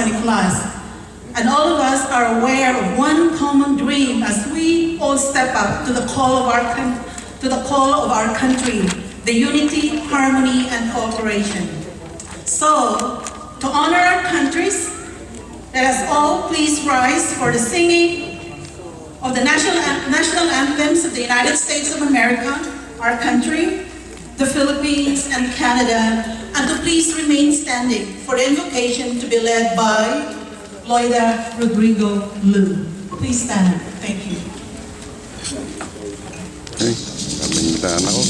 Nicolanians. And all of us are aware of one common dream as we all step up to the call of our country, the unity, harmony, and cooperation. So, to honor our countries, let us all please rise for the singing of the national anthems of the United States of America, our country, the Philippines, and Canada, and to please remain standing for the invocation to be led by Loida Rodrigo Lu. Please stand. Thank you. Okay, namintaan ako.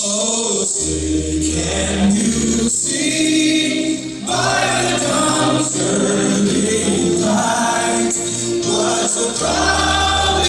Oh, say, can you see by the dawn's early light what so proud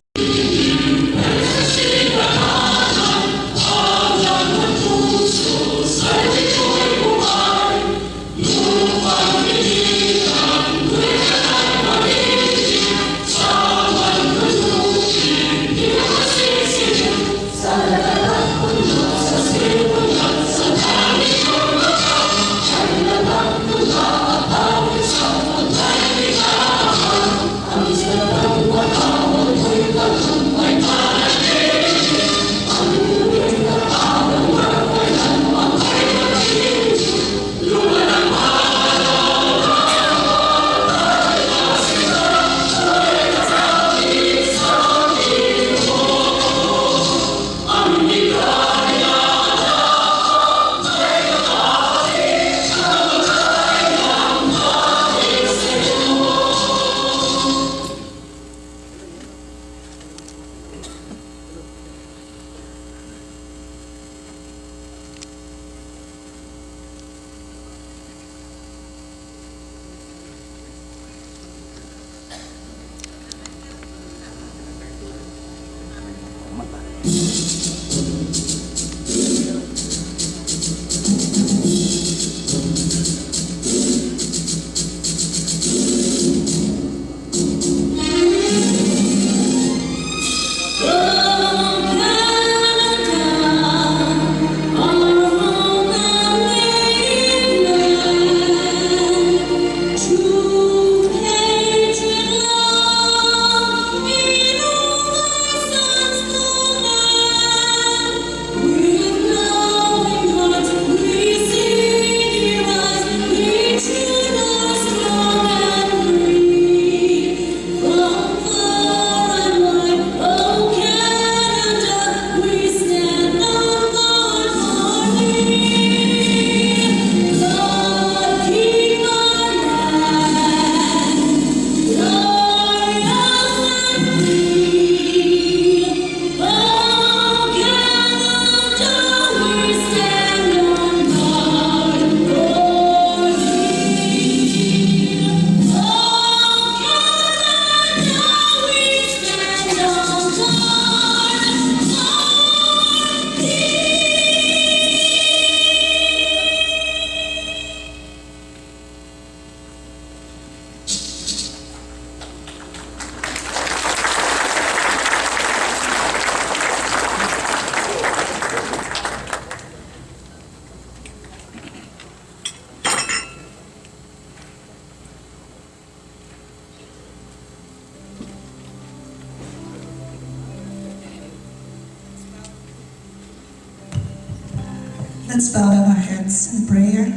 Let's bow down our heads in prayer.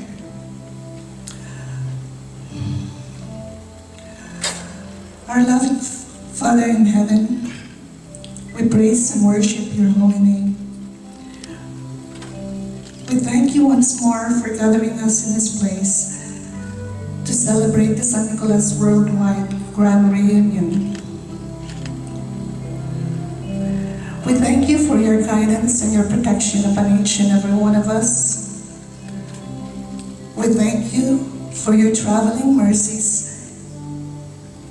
Our loving Father in heaven, we praise and worship your holy name. We thank you once more for gathering us in this place to celebrate the San Nicolas Worldwide Grand Reunion. We thank you for your guidance and your protection upon each and every one of us. We thank you for your traveling mercies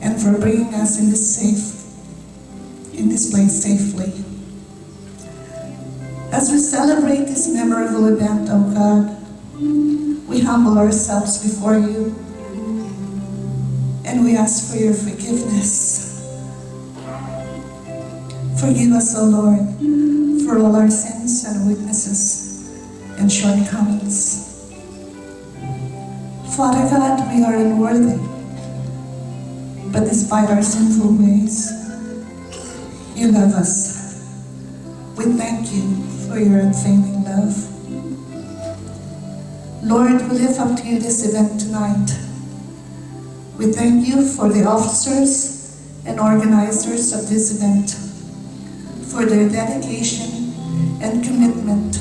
and for bringing us in this place safely. As we celebrate this memorable event, O God, we humble ourselves before you and we ask for your forgiveness. Forgive us, O Lord, for all our sins and weaknesses and shortcomings. Father God, we are unworthy, but despite our sinful ways, you love us. We thank you for your unfailing love. Lord, we lift up to you this event tonight. We thank you for the officers and organizers of this event, for their dedication and commitment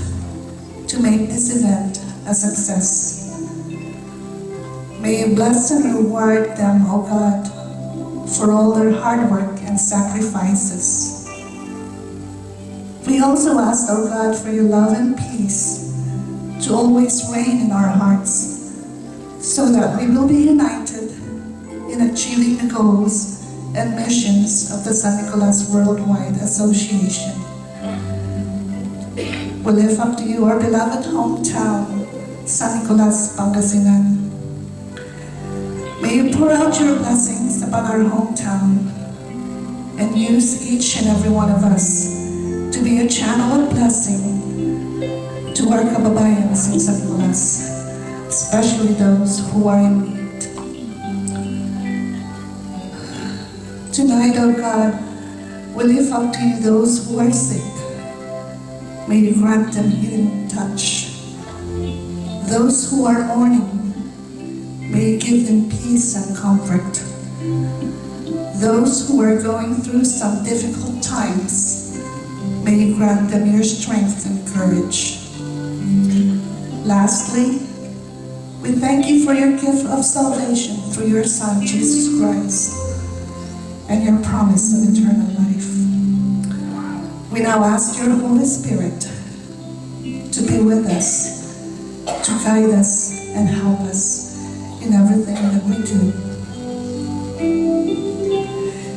to make this event a success. May you bless and reward them, O God, for all their hard work and sacrifices. We also ask, O God, for your love and peace to always reign in our hearts, so that we will be united in achieving the goals and missions of the San Nicolas Worldwide Association. We lift up to you our beloved hometown, San Nicolas, Pangasinan. May you pour out your blessings upon our hometown and use each and every one of us to be a channel of blessing to our kababayans in San Nicolas, especially those who are in need. Tonight, O God, we lift up to you those who are sick. May you grant them healing touch. Those who are mourning, may you give them peace and comfort. Those who are going through some difficult times, may you grant them your strength and courage. Lastly, we thank you for your gift of salvation through your Son, Jesus Christ, and your promise of eternal life. We now ask your Holy Spirit to be with us, to guide us and help us in everything that we do.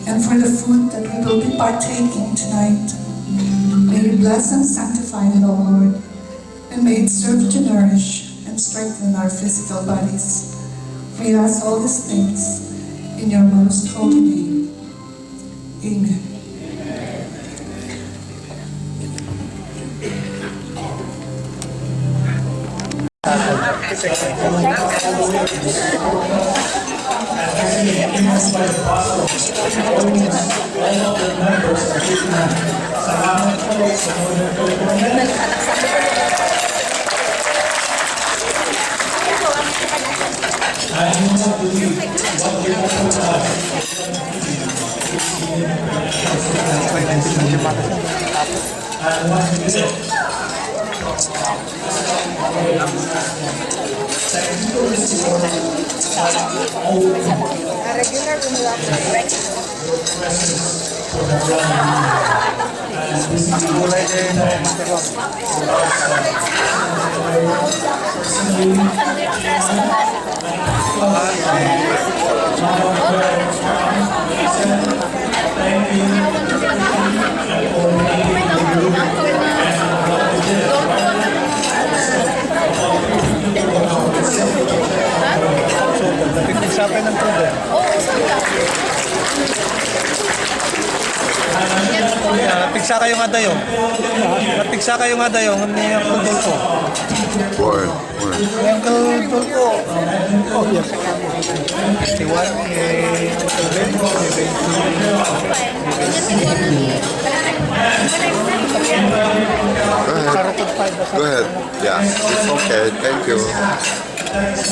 And for the food that we will be partaking tonight, may you bless and sanctify it, O Lord, and may it serve to nourish and strengthen our physical bodies. We ask all these things in your most holy name. Amen. Napigsa kayo nga dayo. Napigsa kayo nga dayo. Hindi yung kundol ko. Word. Yung kundol ko. Oh, yes. 51, Go ahead. Yeah, it's okay. Thank you. Thank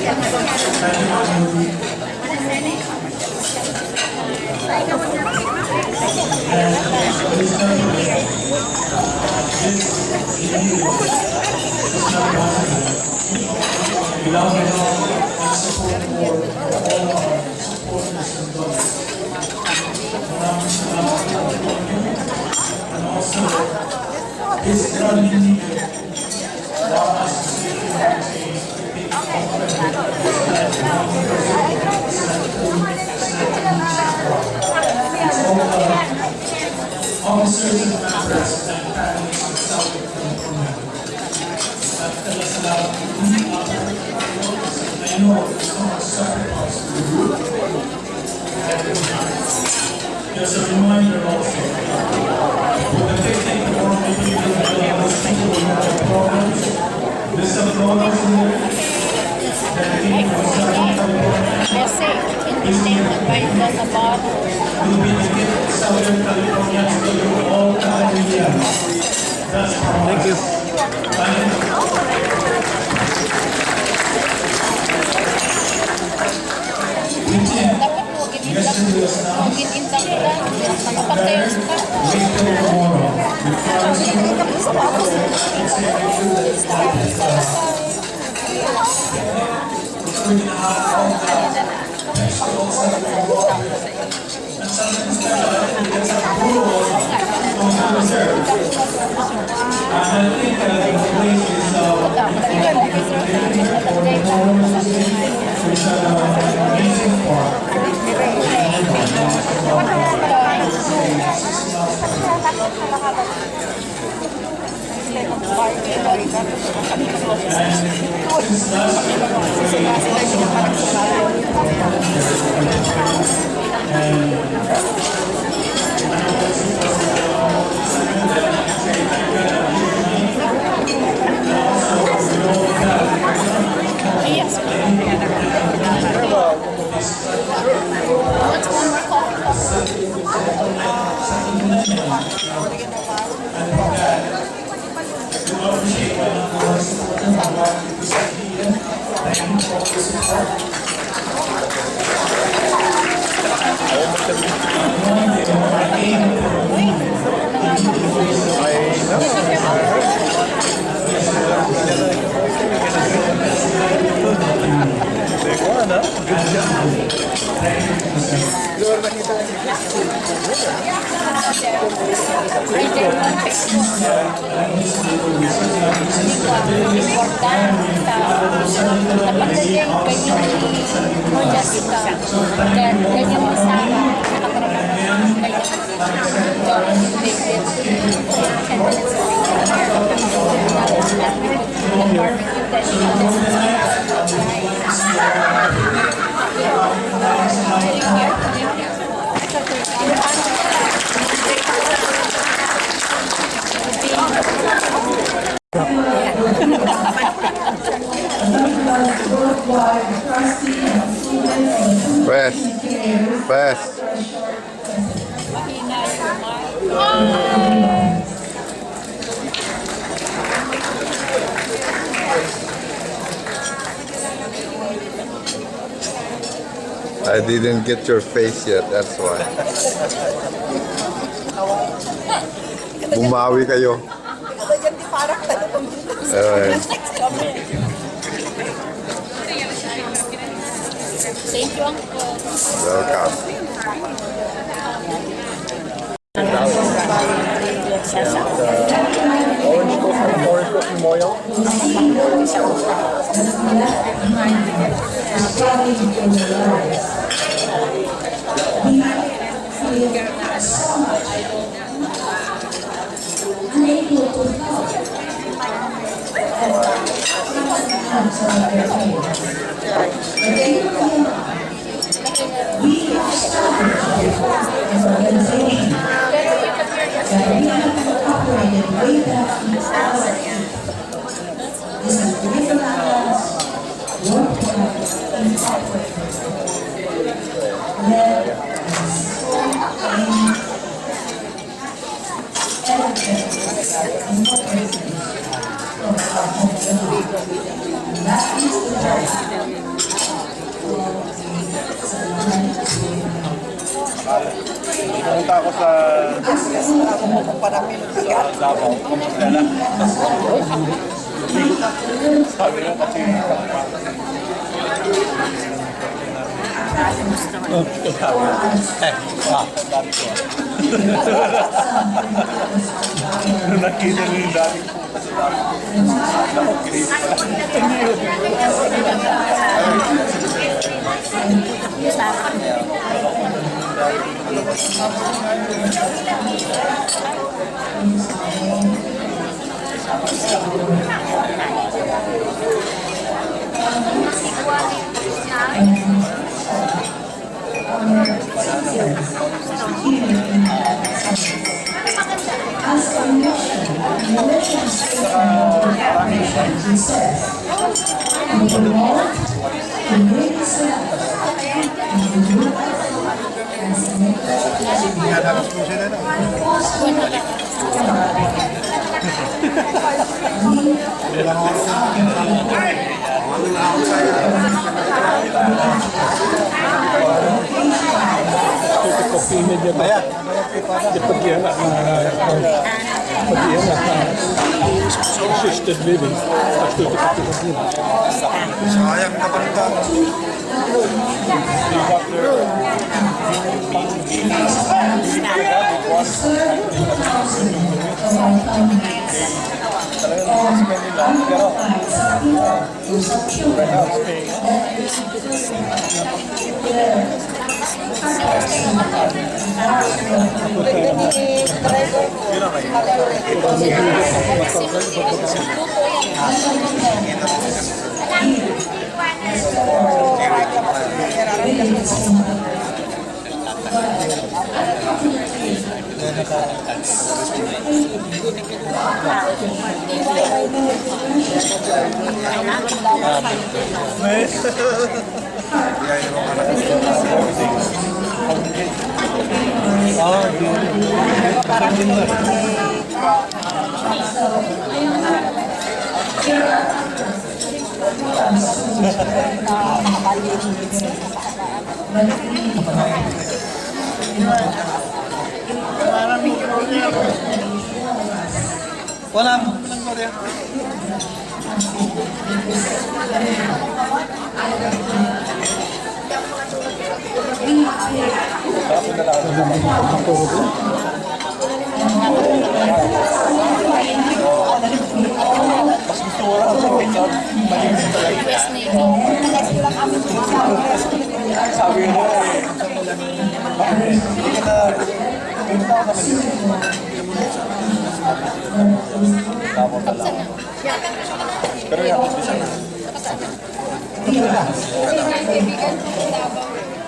you. Inniliw. It's not possible. We love you all and support for all our supporters and donors. Maraming salamat po sa inyo. And also, this running meeting allow us to see officers and members and families of Southern California. At salamat po I know there's so much sacrifice to do. Just a reminder also, with the 15th World Meeting of the people who have programs, this is programs in there, dedicated to Southern California. This will be the gift of Southern California to you all Californians. That's how. Thank you. Thank you. Yesterday was now. Wait till tomorrow. We promise you and say thank you that it's not we're going to have all that. Thanks to all Southern. And something special, I think it's a rule from the reserve. And I think the place is which are amazing park. Best. I didn't get your face yet, that's why. Bumawi kayo. Thank you, Uncle. Welcome. Orange cook memorial. We have started as an organization that we have operated way back in 2008. This is Nicolanians, worldwide incorporated, led by strong and more presidents from our home. And that is the job of the Pumunta ako sa Davao. Pumunta sabi nga kasi nakita niyo yung dati ko kasi As a mission, the mission statement of the organization says, "We promote the unity and the group as a assisted living. sayang na banda. Wala mo. Sabi mo pero yan, bisa na.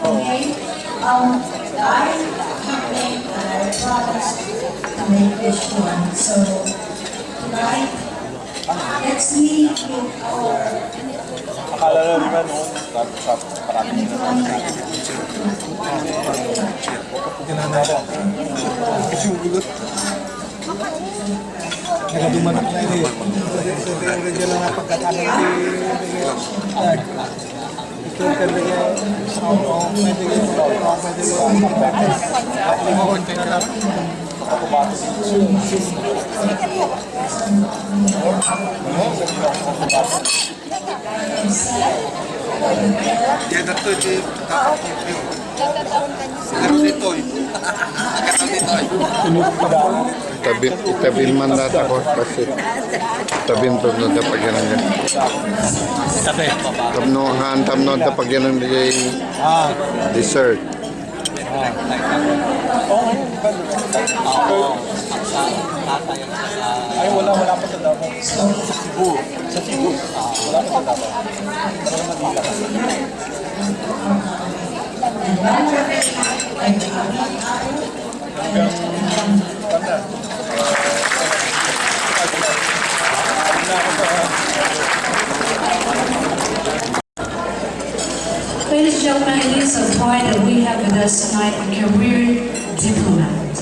Okay, I make promise to make this one. So tonight, let's meet with our Akala na rin ba noon, sa parami na kasi yung gulat. Nagadumanak na yun eh. Sa teorya lang ang pagkatanan ni ito talaga pwede Itabil man data ko kasi tabin to no da pag yan Tabi. tamno hantam no da pag yan dessert. Ay, wala pa sa Davao. Sa Cebu. Wala pa sa Davao. Pero Manila kasi. Ladies and gentlemen, it is a pride that we have with us tonight a career diplomat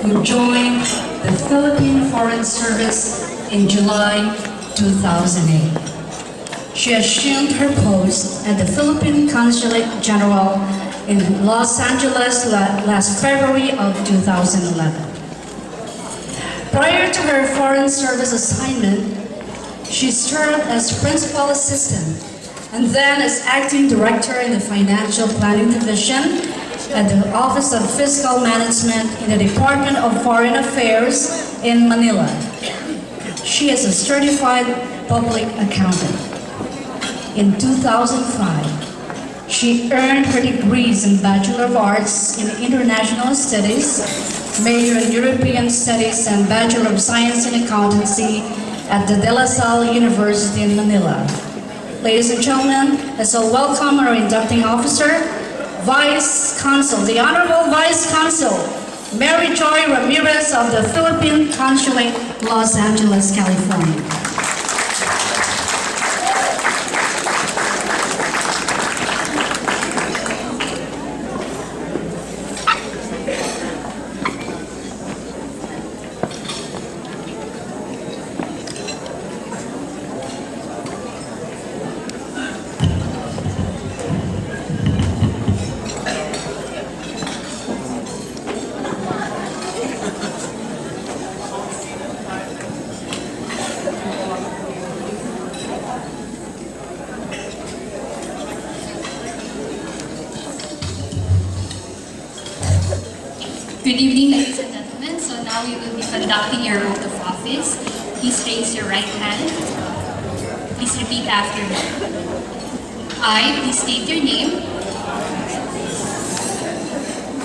who joined the Philippine Foreign Service in July 2008. She assumed her post at the Philippine Consulate General in Los Angeles last February of 2011. Prior to her Foreign Service assignment, she served as principal assistant and then as acting director in the Financial Planning Division at the Office of Fiscal Management in the Department of Foreign Affairs in Manila. She is a certified public accountant. In 2005, she earned her degrees in Bachelor of Arts in International Studies, major in European Studies, and Bachelor of Science in Accountancy at the De La Salle University in Manila. Ladies and gentlemen, let's all welcome our inducting officer, Vice Consul, the Honorable Vice Consul, Mary Joy Ramirez of the Philippine Consulate, Los Angeles, California. Good evening, ladies and gentlemen. So now we will be conducting your oath of office. Please raise your right hand. Please repeat after me. I, please state your name.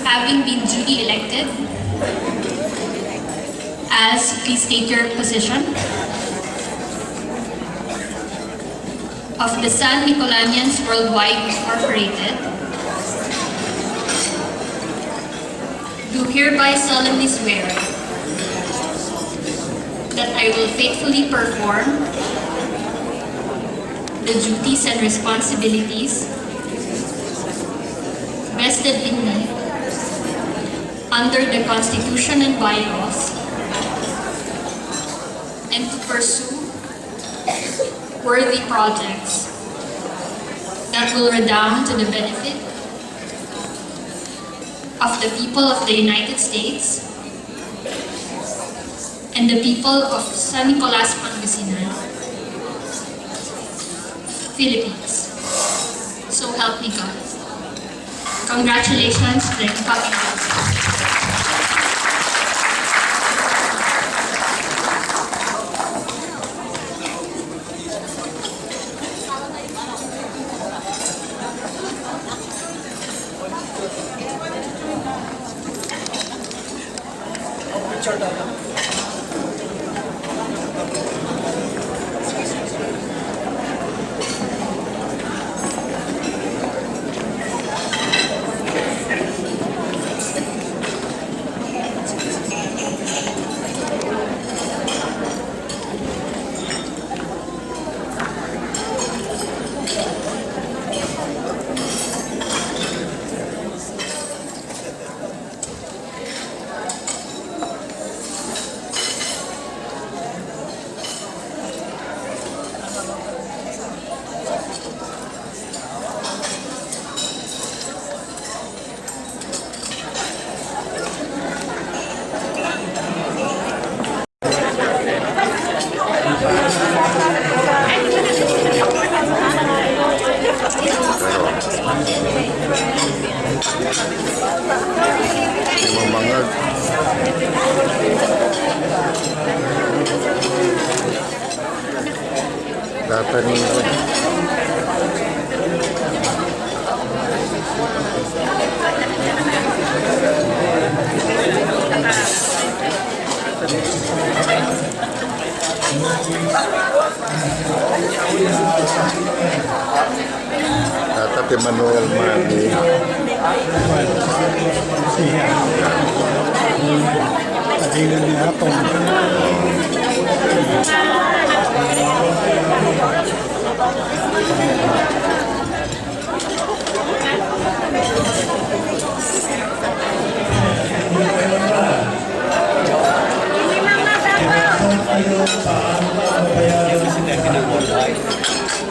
Having been duly elected, as please state your position, of the San Nicolanians Worldwide Incorporated, do hereby solemnly swear that I will faithfully perform the duties and responsibilities vested in me under the Constitution and bylaws, and to pursue worthy projects that will redound to the benefit of the people of the United States and the people of San Nicolas, Pangasinan, Philippines. So help me God. Congratulations to the incoming officer. Mamangag. Tatanin ko. Tata Manuel Madi.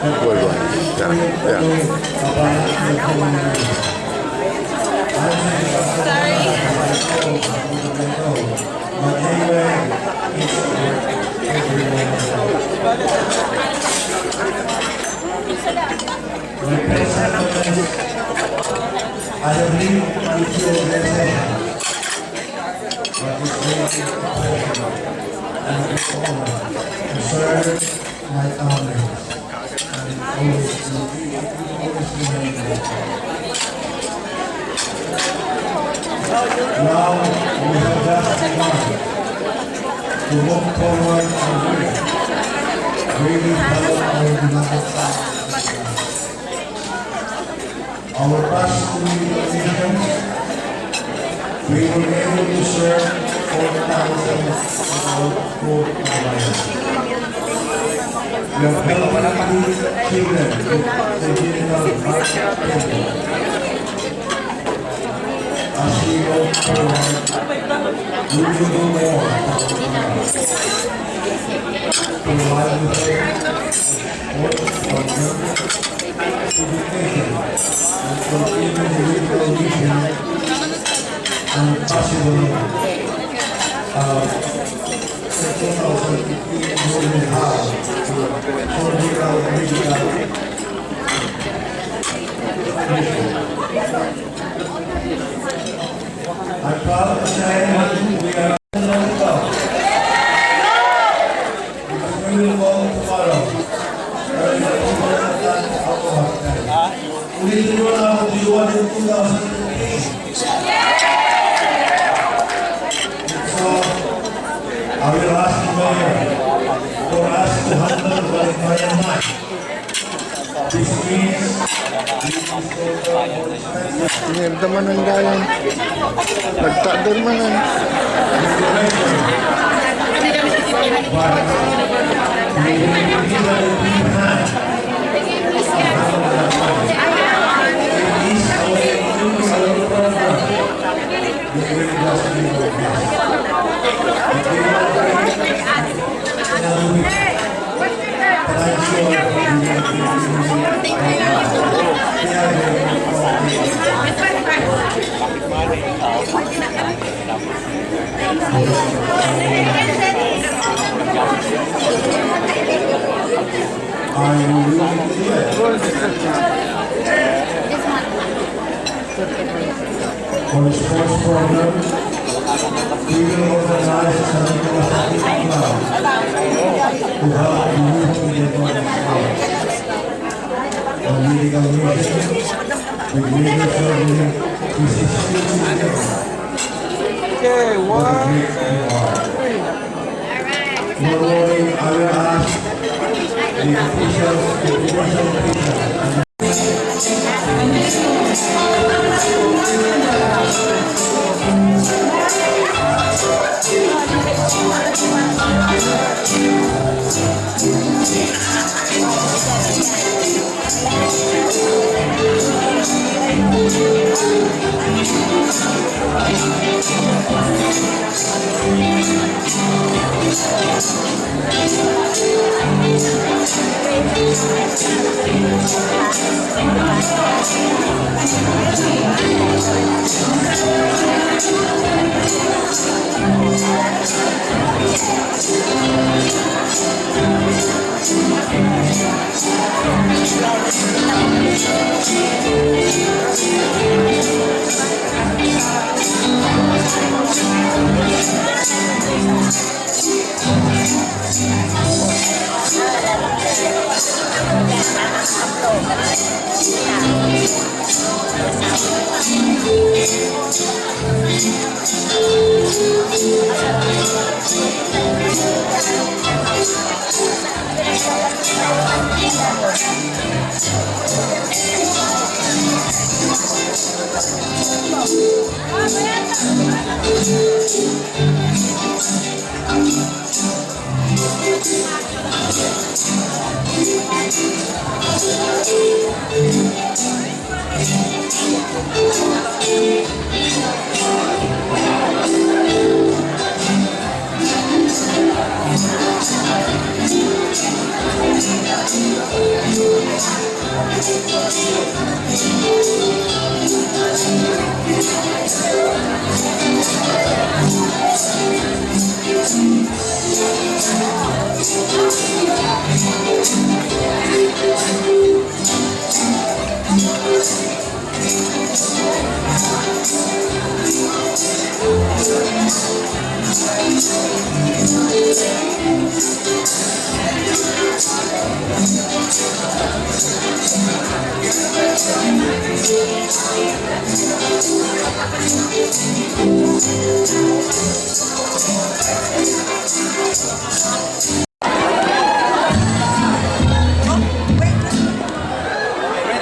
Worldwide. Yeah. But anyway, it's everyone. My personal comments, I have lived with your organization, but it's very professional and an honor to serve my family and always remain there. Now we have just begun to move forward and really develop our beloved country. Our past 2 missions, we were able to serve 4,000 food providers. We have helped children with congenital heart failure. As we go forward, we will do more to provide with them support for them, education, and continue the regional mission and possible 2015 moving out to surgical medical mission. I'm proud to say we are local. We will go tomorrow. There is a important plan out of our time. We will do now the one in 2015. So, I will ask the mayor for us to handle the environment. This means Nirdaman ang dayan. Nagtadermanan. For the sports program, we will organize a SNPASC club to help the youth in the sports. On medical mission, with legal surgery, this is okay, one. Tomorrow, I will ask the officials, the provincial officials,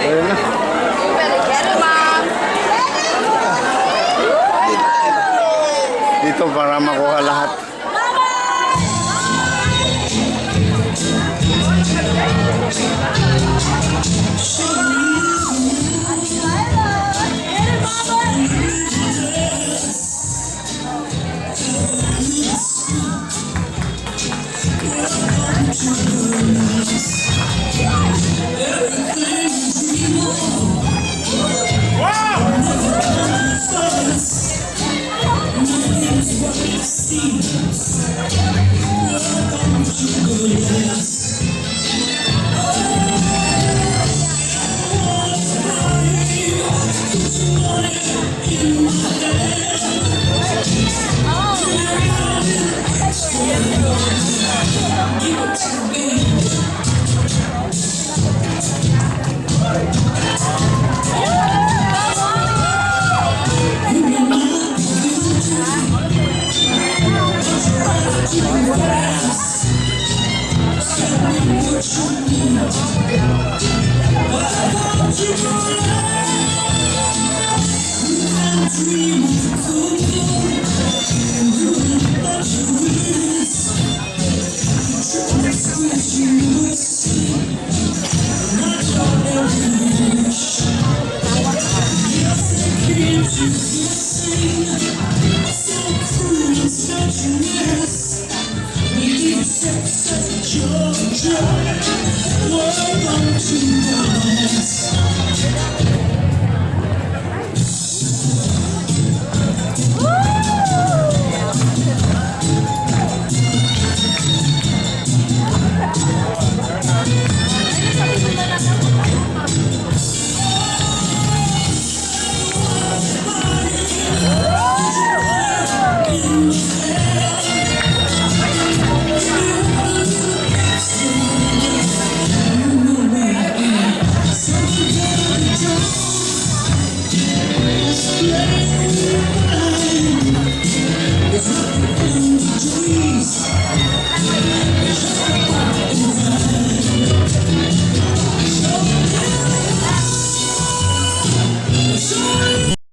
Ayun na. Dito para makuha lahat.